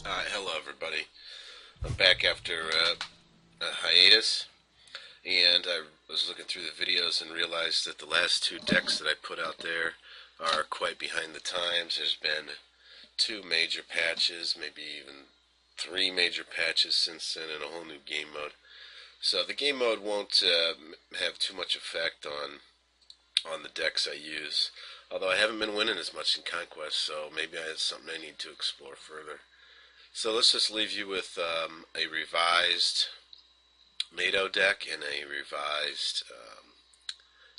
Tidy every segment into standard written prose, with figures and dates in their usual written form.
Hello, everybody. I'm back after a hiatus, and I was looking through the videos and realized that the last two decks that I put out there are quite behind the times. There's been two major patches, maybe even three major patches since then, and a whole new game mode. So the game mode won't have too much effect on the decks I use. Although I haven't been winning as much in Conquest, so maybe that's something I need to explore further. So let's just leave you with a revised NATO deck and a revised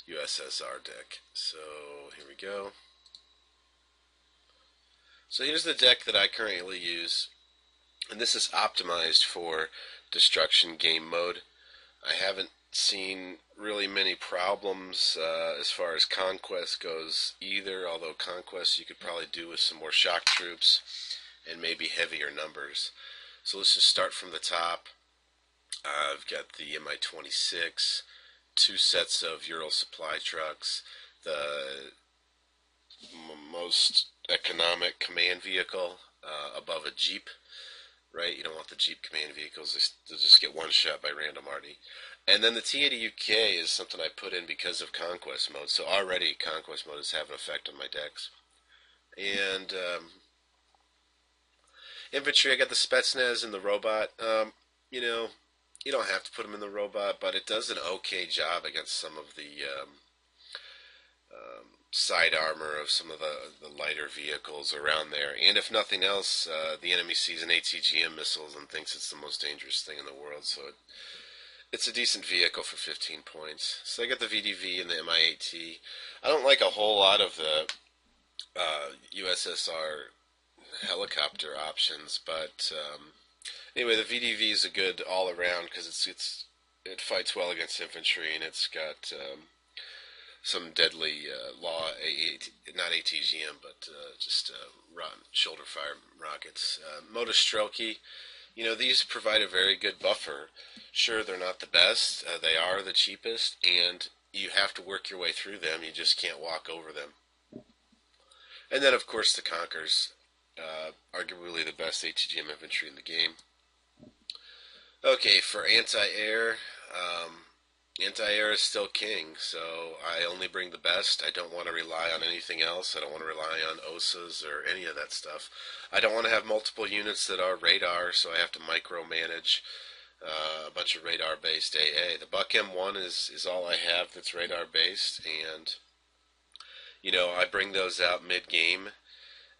USSR deck. So here we go. So here's the deck that I currently use, and this is optimized for destruction game mode. I haven't seen really many problems as far as Conquest goes either, although Conquest you could probably do with some more shock troops and maybe heavier numbers. So let's just start from the top. I've got the Mi-26, two sets of Ural supply trucks, the most economic command vehicle above a Jeep, right? You don't want the Jeep command vehicles, they'll just get one shot by random RD. And then the T-80UK is something I put in because of Conquest mode, so already Conquest mode is having an effect on my decks. And infantry, I got the Spetsnaz and the robot. You know, you don't have to put them in the robot, but it does an okay job against some of the side armor of some of the lighter vehicles around there. And if nothing else, the enemy sees an ATGM missiles and thinks it's the most dangerous thing in the world. So it's a decent vehicle for 15 points. So I got the VDV and the Mi-8T. I don't like a whole lot of the USSR helicopter options, but anyway, the VDV is a good all around because it fights well against infantry, and it's got some deadly not ATGM, but just shoulder fire rockets. Motostrelki, these provide a very good buffer. Sure, they're not the best. They are the cheapest, and you have to work your way through them. You just can't walk over them. And then, of course, the Conkers, arguably the best ATGM infantry in the game. Okay, for anti-air, anti-air is still king, so I only bring the best. I don't want to rely on anything else. I don't want to rely on OSAs or any of that stuff. I don't want to have multiple units that are radar, so I have to micromanage a bunch of radar-based AA. The Buck M1 is all I have that's radar-based, and I bring those out mid-game,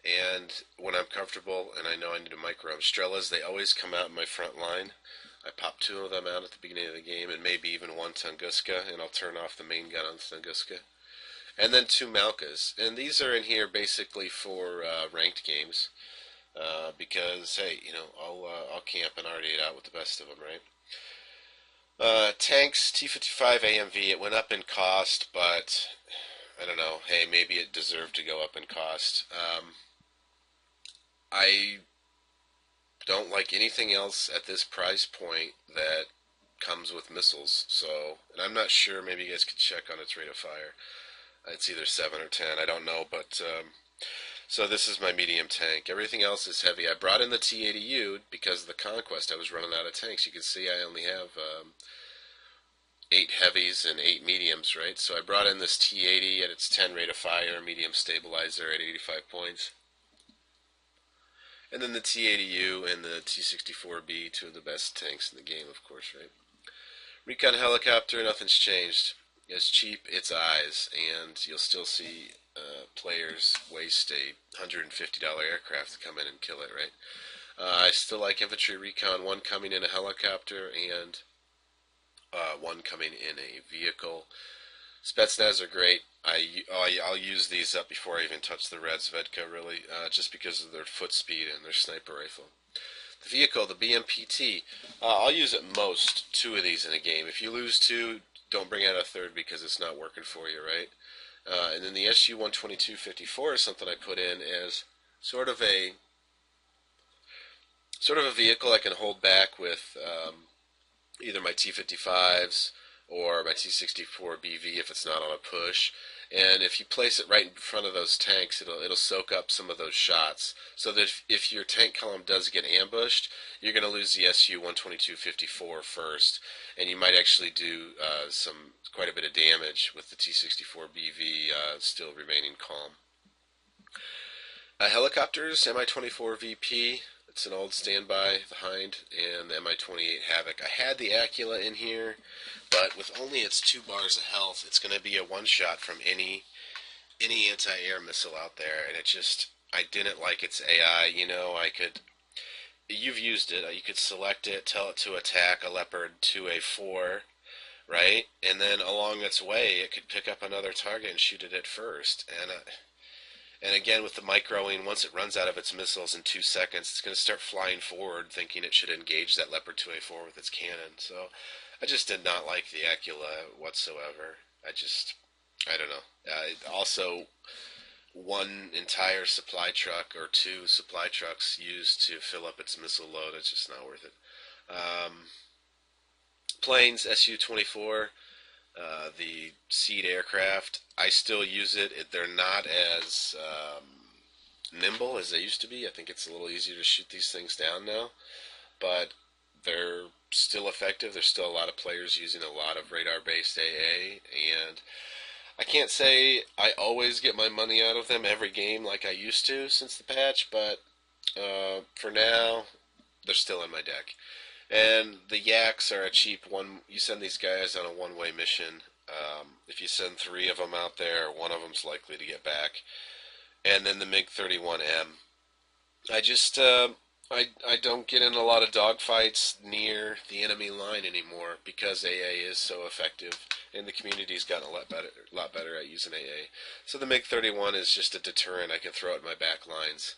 and when I'm comfortable and I know I need a micro, Strelas, they always come out in my front line. I pop two of them out at the beginning of the game, and maybe even one Tunguska, and I'll turn off the main gun on Tunguska. And then two Malkas. And these are in here basically for ranked games, because, hey, I'll camp and RD it out with the best of them, right? Tanks, T-55 AMV, it went up in cost, but I don't know. Hey, maybe it deserved to go up in cost. I don't like anything else at this price point that comes with missiles. So, and I'm not sure. Maybe you guys could check on its rate of fire. It's either 7 or 10. I don't know, but so this is my medium tank. Everything else is heavy. I brought in the T-80U because of the Conquest. I was running out of tanks. You can see I only have 8 heavies and 8 mediums, right? So I brought in this T-80 at its 10 rate of fire, medium stabilizer at 85 points. And then the T-80U and the T-64B, two of the best tanks in the game, of course, right? Recon helicopter, nothing's changed. It's cheap, it's eyes, and you'll still see players waste a $150 aircraft to come in and kill it, right? I still like infantry recon, one coming in a helicopter and one coming in a vehicle. Spetsnaz are great. I'll use these up before I even touch the Red Zvedka, really, just because of their foot speed and their sniper rifle. The vehicle, the BMPT, I'll use at most 2 of these in a game. If you lose 2, don't bring out a third because it's not working for you, right? And then the SU-122-54 is something I put in as sort of a vehicle I can hold back with either my T-55s or my T-64 BV if it's not on a push. And if you place it right in front of those tanks, it'll soak up some of those shots. So that if your tank column does get ambushed, you're going to lose the Su-122-54 first, and you might actually do quite a bit of damage with the T-64BV still remaining calm. Helicopters, Mi-24VP. It's an old standby, the Hind, and the Mi-28 Havoc. I had the Acula in here, but with only its 2 bars of health, it's going to be a one-shot from any anti-air missile out there, and I didn't like its AI. You've used it. You could select it, tell it to attack a Leopard 2A4, right? And then along its way, it could pick up another target and shoot it at first. And again, with the microing, once it runs out of its missiles in 2 seconds, it's going to start flying forward, thinking it should engage that Leopard 2A4 with its cannon. So I just did not like the Acula whatsoever. I don't know. Also, one entire supply truck or 2 supply trucks used to fill up its missile load. It's just not worth it. Planes, Su-24. The Seed aircraft, I still use it. They're not as nimble as they used to be. I think it's a little easier to shoot these things down now, but they're still effective. There's still a lot of players using a lot of radar-based AA, and I can't say I always get my money out of them every game like I used to since the patch, but for now, they're still in my deck. And the Yaks are a cheap one. You send these guys on a one-way mission. If you send 3 of them out there, one of them's likely to get back. And then the MiG-31M. I don't get in a lot of dogfights near the enemy line anymore because AA is so effective, and the community's gotten a lot better at using AA. So the MiG-31 is just a deterrent. I can throw it in my back lines,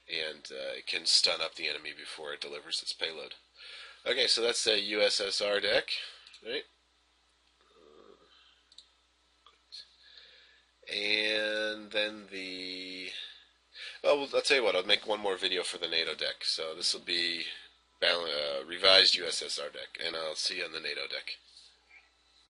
and it can stun up the enemy before it delivers its payload. Okay, so that's the USSR deck, right? And then well, I'll tell you what, I'll make one more video for the NATO deck. So this will be revised USSR deck, and I'll see you on the NATO deck.